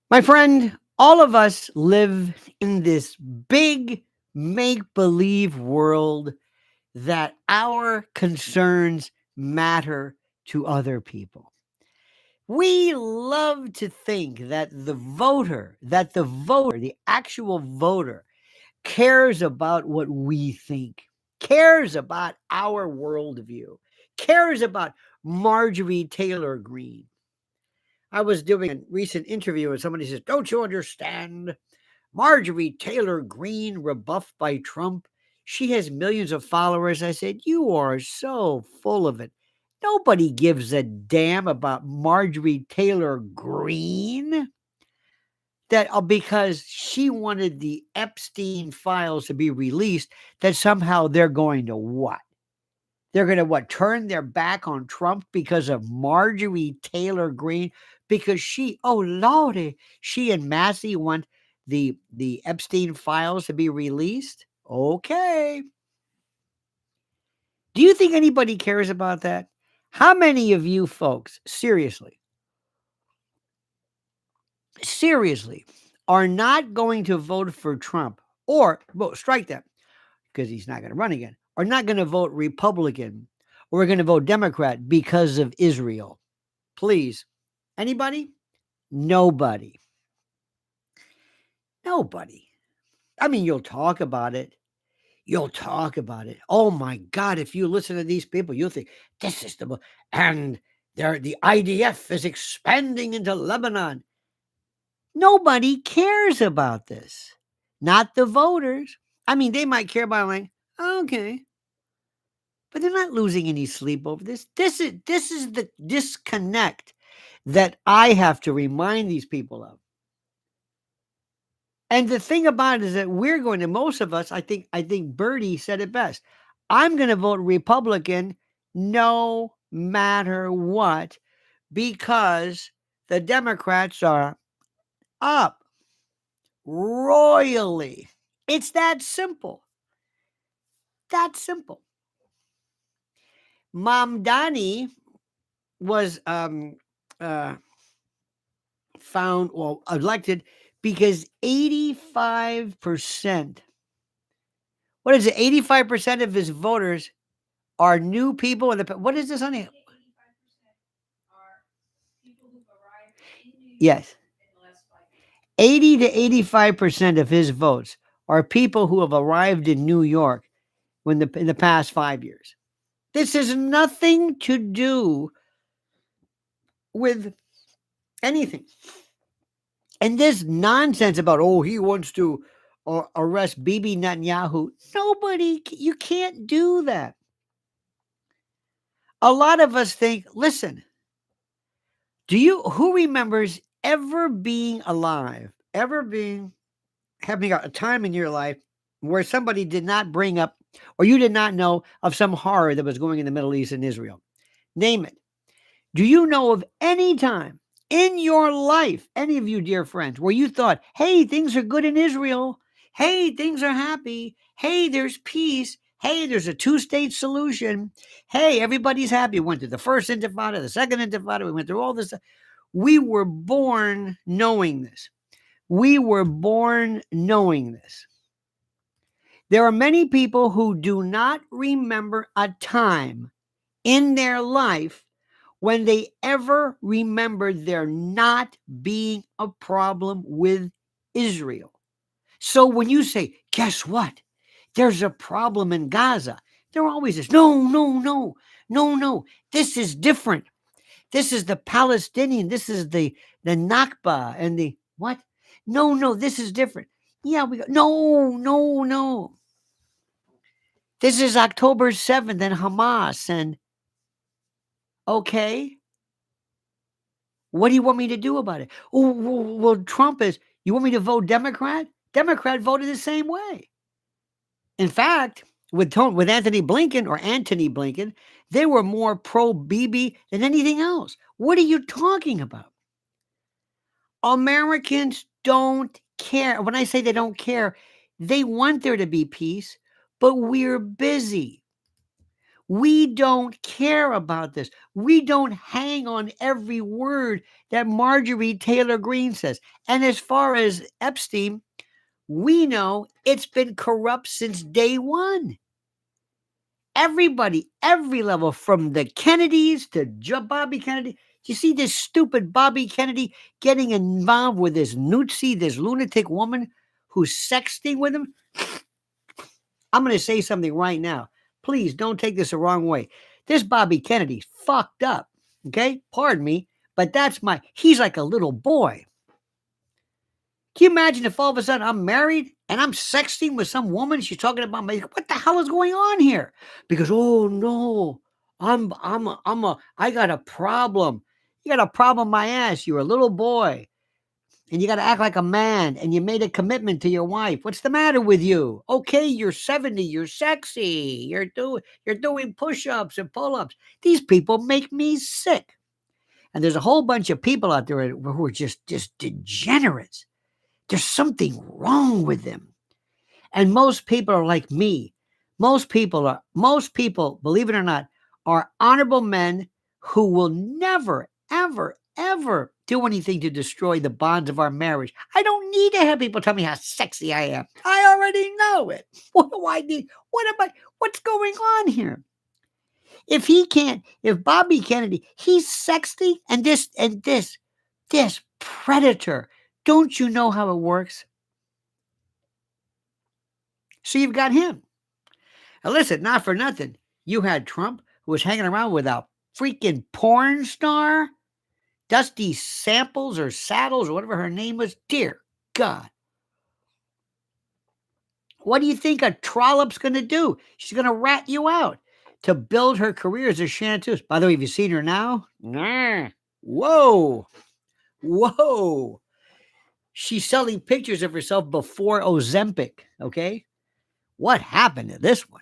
My friend, all of us live in this big make believe world that our concerns matter to other people. We love to think that the actual voter, cares about what we think, cares about our worldview, cares about Marjorie Taylor Greene. I was doing a recent interview and somebody says, "Don't you understand? Marjorie Taylor Greene rebuffed by Trump. She has millions of followers." I said, "You are so full of it. Nobody gives a damn about Marjorie Taylor Greene that because she wanted the Epstein files to be released, that somehow they're going to what? They're going to what? Turn their back on Trump because of Marjorie Taylor Greene? Because oh lordy, she and Massey want the Epstein files to be released? Okay. Do you think anybody cares about that? How many of you folks, seriously, are not going to vote for Trump or strike that because he's not going to run again, are not going to vote Republican or are going to vote Democrat because of Israel? Please. Anybody? Nobody. Nobody. I mean, you'll talk about it. You'll talk about it. Oh my God, if you listen to these people, you'll think this is and the IDF is expanding into Lebanon. Nobody cares about this. Not the voters. I mean, they might care about like, okay, but they're not losing any sleep over this. This is the disconnect that I have to remind these people of. And the thing about it is that we're going to most of us, I think Bertie said it best. I'm going to vote Republican no matter what because the Democrats are up royally. It's that simple. That simple. Mamdani was uh, elected because 85%, what is it? 85% of his voters are new people. What is this, honey? Yes. 80 to 85% of his votes are people who have arrived in New York in the past 5 years. This has nothing to do with anything. And this nonsense about, he wants to arrest Bibi Netanyahu. You can't do that. A lot of us think, listen, who remembers ever being alive, having a time in your life where somebody did not bring up, or you did not know of some horror that was going in the Middle East and Israel? Name it. Do you know of any time in your life, any of you dear friends, where you thought, hey, things are good in Israel. Hey, things are happy. Hey, there's peace. Hey, there's a two-state solution. Hey, everybody's happy. We went through the first intifada, the second intifada. We went through all this. We were born knowing this. We were born knowing this. There are many people who do not remember a time in their life when they ever remembered there not being a problem with Israel. So when you say, guess what? There's a problem in Gaza. There always is, no. This is different. This is the Palestinian. This is the Nakba and the what? No, this is different. Yeah, we go, no. This is October 7th and Hamas. And okay, what do you want me to do about it? Oh, well, Trump is, you want me to vote Democrat? Democrat voted the same way. In fact, with Antony Blinken, they were more pro Bibi than anything else. What are you talking about? Americans don't care. When I say they don't care, they want there to be peace, but we're busy. We don't care about this. We don't hang on every word that Marjorie Taylor Greene says. And as far as Epstein, we know it's been corrupt since day one. Everybody, every level, from the Kennedys to Bobby Kennedy. You see this stupid Bobby Kennedy getting involved with this Nutsi, this lunatic woman who's sexting with him? I'm going to say something right now. Please don't take this the wrong way. This Bobby Kennedy's fucked up. Okay? Pardon me, but he's like a little boy. Can you imagine if all of a sudden I'm married and I'm sexting with some woman? She's talking about me. What the hell is going on here? Because, oh no, I got a problem. You got a problem, my ass. You're a little boy. And you got to act like a man, and you made a commitment to your wife. What's the matter with you? Okay, you're 70, you're sexy, you're doing push-ups and pull-ups. These people make me sick. And there's a whole bunch of people out there who are just degenerates. There's something wrong with them. And most people are like me. Most people, believe it or not, are honorable men who will never, ever, ever do anything to destroy the bonds of our marriage. I don't need to have people tell me how sexy I am. I already know it. What do I need? What's going on here? If Bobby Kennedy, he's sexy, and this predator, don't you know how it works? So you've got him. Now listen, not for nothing, you had Trump, who was hanging around with a freaking porn star, Dusty Samples or Saddles or whatever her name was. Dear God. What do you think a trollop's going to do? She's going to rat you out to build her career as a chanteuse. By the way, have you seen her now? Nah. Whoa. Whoa. She's selling pictures of herself before Ozempic, okay? What happened to this one?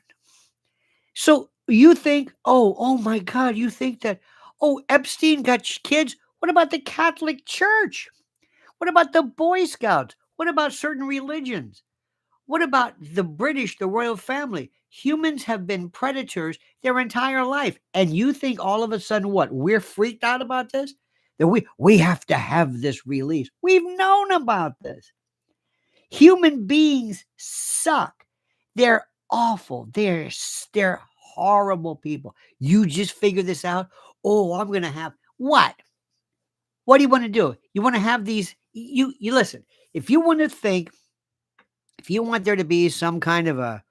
So you think, oh my God, you think that, Epstein got kids? What about the Catholic Church? What about the Boy Scouts? What about certain religions? What about the British, the royal family? Humans have been predators their entire life. And you think all of a sudden what? We're freaked out about this? That we have to have this release. We've known about this. Human beings suck. They're awful. They're horrible people. You just figure this out. Oh, I'm going to have what? What do you want to do? You want to have these? You listen. If you want there to be some kind of a,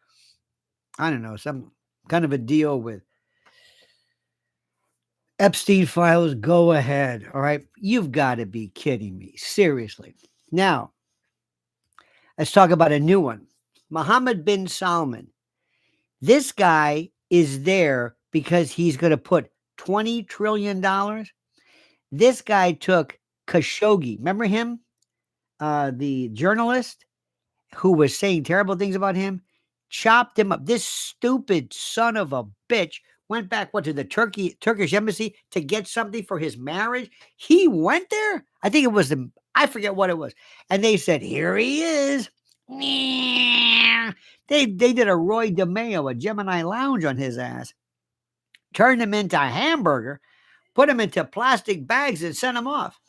I don't know, some kind of a deal with Epstein files, go ahead. All right. You've got to be kidding me. Seriously. Now, let's talk about a new one. Mohammed bin Salman. This guy is there because he's going to put $20 trillion. This guy took Khashoggi. Remember him? The journalist who was saying terrible things about him, chopped him up. This stupid son of a bitch went back, to the Turkish embassy to get something for his marriage. He went there. I think it was I forget what it was. And they said, here he is. They did a Roy DeMeo, a Gemini Lounge on his ass, turned him into a hamburger, put him into plastic bags and sent him off.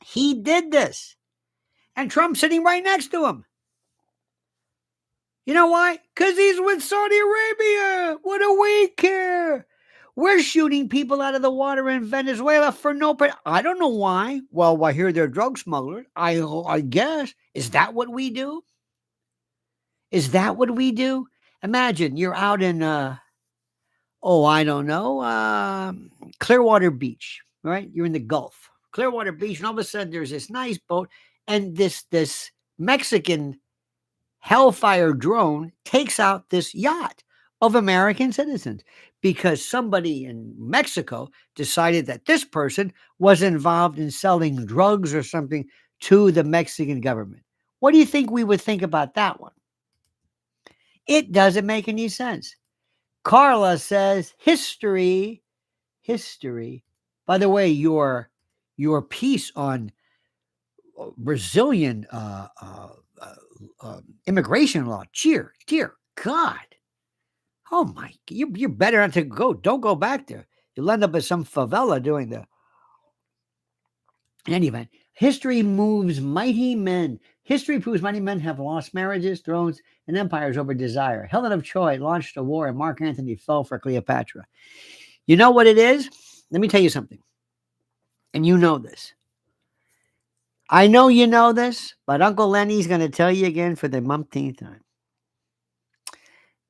He did this. And Trump's sitting right next to him. You know why? Because he's with Saudi Arabia. What do we care? We're shooting people out of the water in Venezuela for no... I don't know why. Well, I hear they're drug smugglers. I guess. Is that what we do? Is that what we do? Imagine you're out in, I don't know, Clearwater Beach, right? You're in the Gulf. Clearwater Beach, and all of a sudden there's this nice boat, and this Mexican Hellfire drone takes out this yacht of American citizens because somebody in Mexico decided that this person was involved in selling drugs or something to the Mexican government. What do you think we would think about that one? It doesn't make any sense. Carla says, history. By the way, your piece on Brazilian immigration law, dear God, Oh my, you're better not to go. Don't go back there. You'll end up in some favela doing the. In any event, history moves mighty men. History proves mighty men have lost marriages, thrones, and empires over desire. Helen of Troy launched a war, and Mark Antony fell for Cleopatra. You know what it is? Let me tell you something, and you know this. I know you know this, but Uncle Lenny's going to tell you again for the umpteenth time.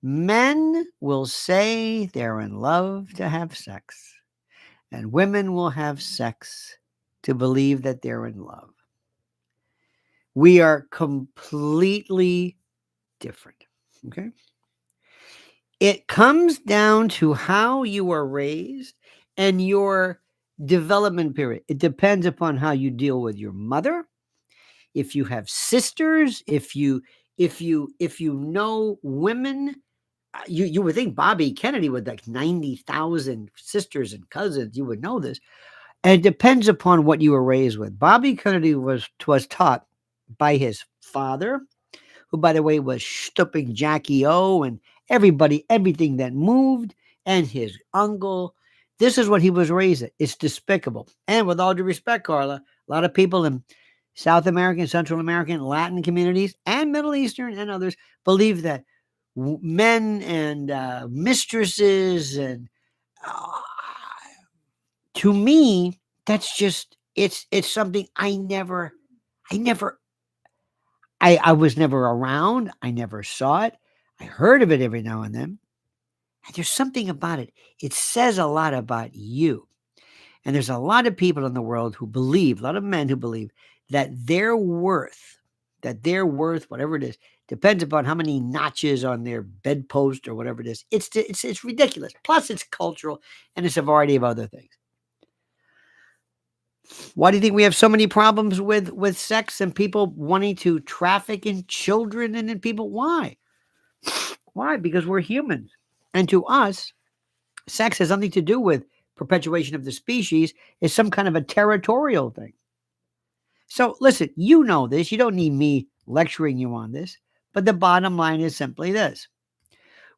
Men will say they're in love to have sex, and women will have sex to believe that they're in love. We are completely different. Okay. It comes down to how you are raised and your development period. It depends upon how you deal with your mother. If you have sisters, if you know women, you would think Bobby Kennedy with like 90,000 sisters and cousins, you would know this. And it depends upon what you were raised with. Bobby Kennedy was taught by his father, who, by the way, was stooping Jackie O and everybody, everything that moved, and his uncle. This is what he was raised at. It's despicable. And with all due respect, Carla, a lot of people in South American, Central American, Latin communities, and Middle Eastern and others believe that men and mistresses and uh, to me, that's just it's something I was never around. I never saw it. I heard of it every now and then. And there's something about it. It says a lot about you. And there's a lot of people in the world who believe, a lot of men who believe that their worth, whatever it is, depends upon how many notches on their bedpost or whatever it is. It's ridiculous. Plus, it's cultural and it's a variety of other things. Why do you think we have so many problems with sex and people wanting to traffic in children and in people? Why? Why? Because we're humans. And to us, sex has nothing to do with perpetuation of the species. It's some kind of a territorial thing. So listen, you know this. You don't need me lecturing you on this. But the bottom line is simply this.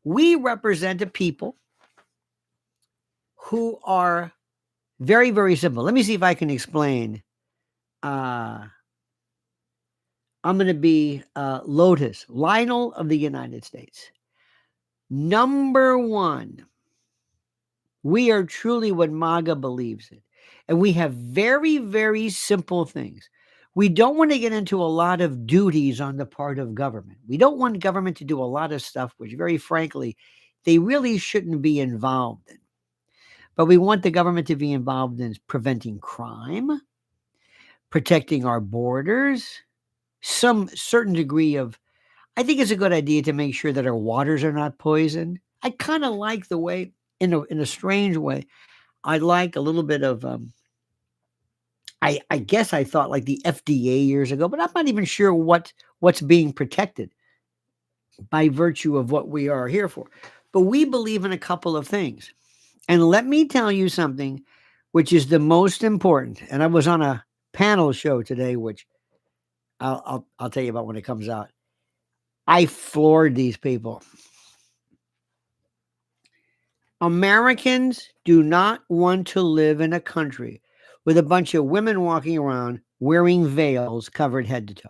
We represent a people who are very, very simple. Let me see if I can explain. I'm going to be Lotus, Lionel of the United States. Number one, we are truly what MAGA believes in. And we have very, very simple things. We don't want to get into a lot of duties on the part of government. We don't want government to do a lot of stuff, which very frankly, they really shouldn't be involved in. But we want the government to be involved in preventing crime, protecting our borders, some certain degree of, I think it's a good idea to make sure that our waters are not poisoned. I kind of like the way, in a strange way, I like a little bit of, I guess I thought like the FDA years ago, but I'm not even sure what's being protected by virtue of what we are here for. But we believe in a couple of things. And let me tell you something which is the most important. And I was on a panel show today, which I'll tell you about when it comes out. I floored these people. Americans do not want to live in a country with a bunch of women walking around wearing veils covered head to toe.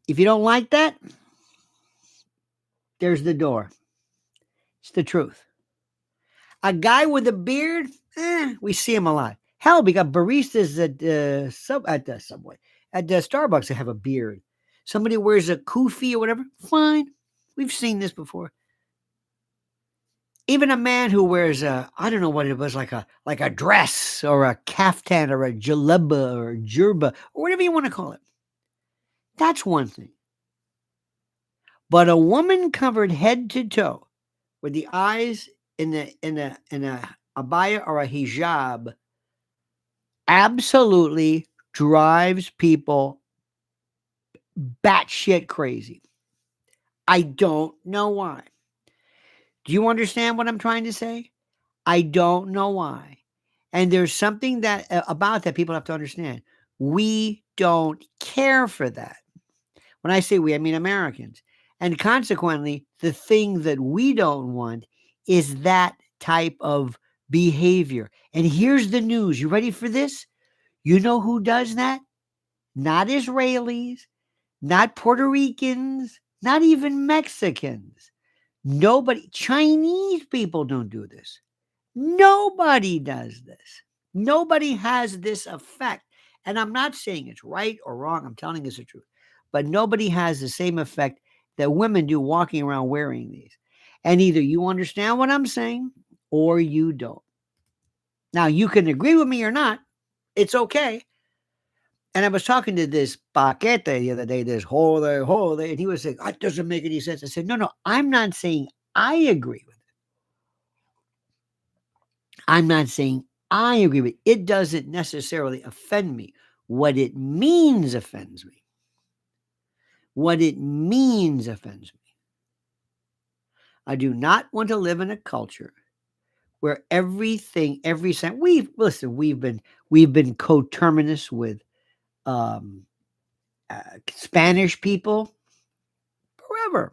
If you don't like that, there's the door. It's the truth. A guy with a beard, we see him a lot. Hell, we got baristas at the Subway, at the Starbucks that have a beard. Somebody wears a kufi or whatever, fine. We've seen this before. Even a man who wears I don't know what it was, like a dress or a kaftan or a jaleba or a jerba or whatever you want to call it. That's one thing. But a woman covered head to toe with the eyes in a abaya or a hijab absolutely drives people batshit crazy. I don't know why. Do you understand what I'm trying to say? I don't know why. And there's something that about that people have to understand. We don't care for that. When I say we, I mean Americans. And consequently, the thing that we don't want is that type of behavior. And here's the news. You ready for this? You know who does that? Not Israelis, not Puerto Ricans, not even Mexicans. Nobody, Chinese people don't do this. Nobody does this. Nobody has this effect. And I'm not saying it's right or wrong. I'm telling you the truth. But nobody has the same effect that women do walking around wearing these. And either you understand what I'm saying or you don't. Now, you can agree with me or not. It's okay. And I was talking to this Paquete the other day, this holy, and he was saying, that doesn't make any sense. I said, no, I'm not saying I agree with it. I'm not saying I agree with it. It doesn't necessarily offend me. What it means offends me. What it means offends me. I do not want to live in a culture where everything, every cent. We've been coterminous with um, Spanish people forever,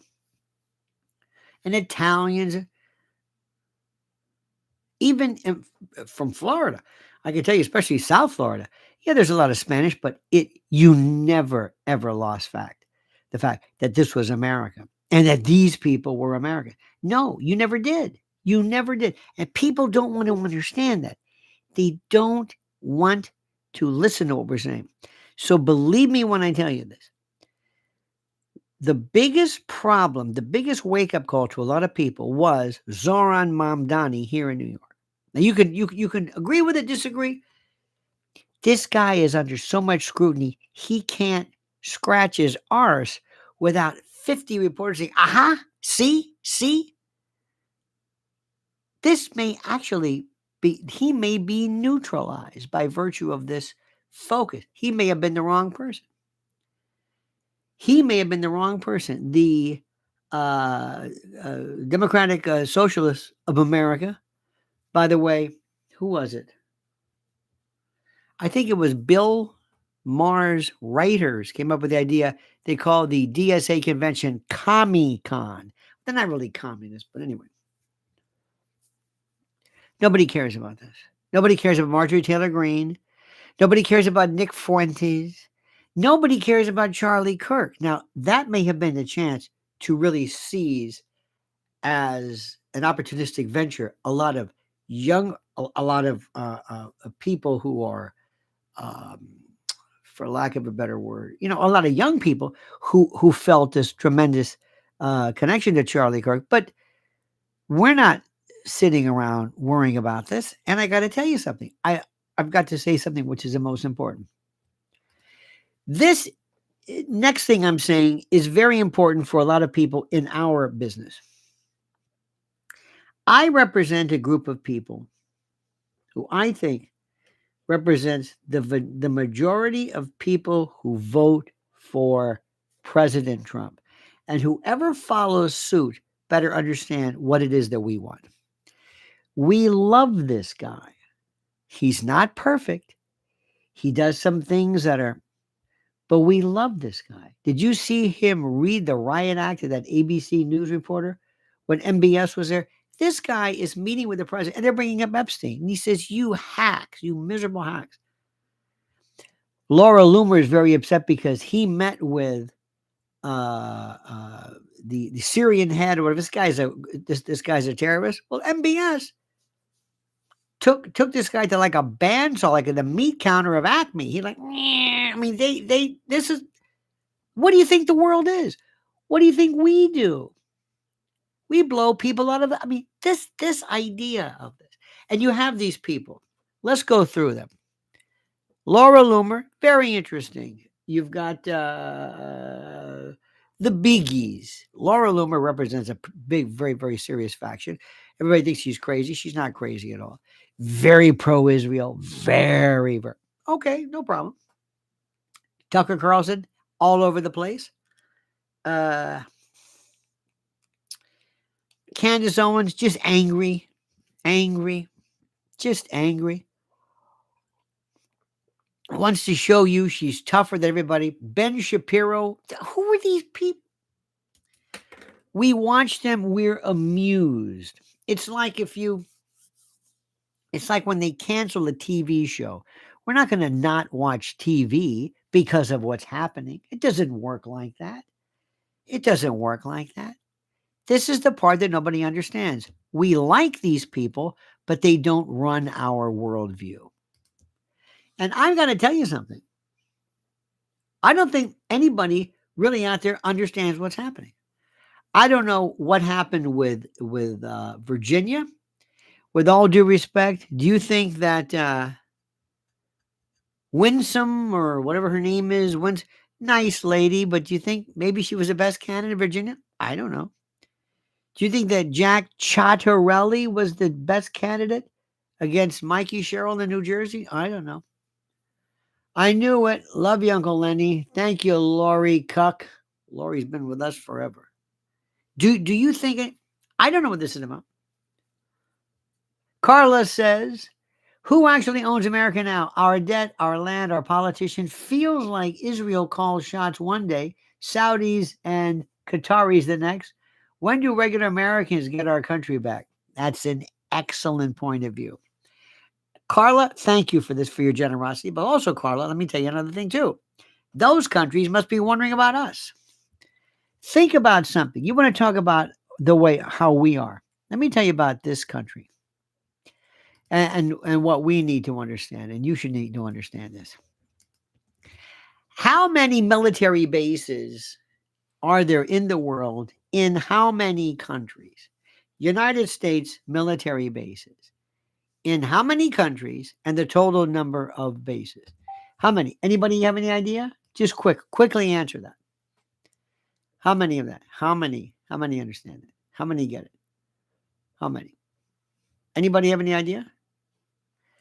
and Italians, even from Florida. I can tell you, especially South Florida. Yeah, there's a lot of Spanish, but you never ever lost the fact that this was America and that these people were American. No, you never did. You never did. And people don't want to understand that. They don't want to listen to what we're saying. So believe me when I tell you this. The biggest problem, the biggest wake-up call to a lot of people was Zoran Mamdani here in New York. Now you can agree with it, disagree. This guy is under so much scrutiny, he can't scratch his arse without 50 reporters saying, aha, see? This may actually he may be neutralized by virtue of this focus. He may have been the wrong person. He may have been the wrong person. The Democratic Socialists of America, by the way, who was it? I think it was Bill Maher's writers came up with the idea they call the DSA convention Commie-Con. They're not really communists, but anyway. Nobody cares about this. Nobody cares about Marjorie Taylor Greene. Nobody cares about Nick Fuentes. Nobody cares about Charlie Kirk. Now, that may have been the chance to really seize as an opportunistic venture a lot of people who are, for lack of a better word, a lot of young people who felt this tremendous connection to Charlie Kirk. But we're not sitting around worrying about this. And I got to tell you something. I've got to say something which is the most important. This next thing I'm saying is very important for a lot of people in our business. I represent a group of people who I think represents the majority of people who vote for President Trump. And whoever follows suit better understand what it is that we want. We love this guy. He's not perfect. He does some things but we love this guy. Did you see him read the riot act to that ABC News reporter when MBS was there? This guy is meeting with the president, and they're bringing up Epstein. And he says, you hacks, you miserable hacks. Laura Loomer is very upset because he met with the Syrian head or whatever. This guy's a terrorist. Well, MBS took this guy to like a bandsaw, like the meat counter of Acme. He like, I mean, this is, what do you think the world is? What do you think we do? We blow people out of, this idea of this. And you have these people. Let's go through them. Laura Loomer, very interesting. You've got the biggies. Laura Loomer represents a big, very, very serious faction. Everybody thinks she's crazy. She's not crazy at all. Very pro-Israel. Very, very. Okay, no problem. Tucker Carlson, all over the place. Candace Owens, just angry, just angry. Wants to show you she's tougher than everybody. Ben Shapiro, who are these people? We watch them, we're amused. It's like it's like when they cancel a TV show. We're not going to not watch TV because of what's happening. It doesn't work like that. It doesn't work like that. This is the part that nobody understands. We like these people, but they don't run our worldview. And I've got to tell you something. I don't think anybody really out there understands what's happening. I don't know what happened with Virginia. With all due respect, do you think that Winsome or whatever her name is, nice lady, but do you think maybe she was the best candidate in Virginia? I don't know. Do you think that Jack Ciattarelli was the best candidate against Mikey Sherrill in New Jersey? I don't know. I knew it. Love you, Uncle Lenny. Thank you, Lori Cuck. Lori's been with us forever. Do you think it? I don't know what this is about. Carla says, who actually owns America now? Our debt, our land, our politicians. Feels like Israel calls shots one day, Saudis and Qataris the next. When do regular Americans get our country back? That's an excellent point of view. Carla, thank you for your generosity. But also, Carla, let me tell you another thing too. Those countries must be wondering about us. Think about something. You want to talk about how we are. Let me tell you about this country and what we need to understand. And you should need to understand this. How many military bases are there in the world in how many countries? United States military bases. In how many countries and the total number of bases? How many? Anybody have any idea? Just quickly answer that. How many of that? How many? How many understand it? How many get it? How many? Anybody have any idea?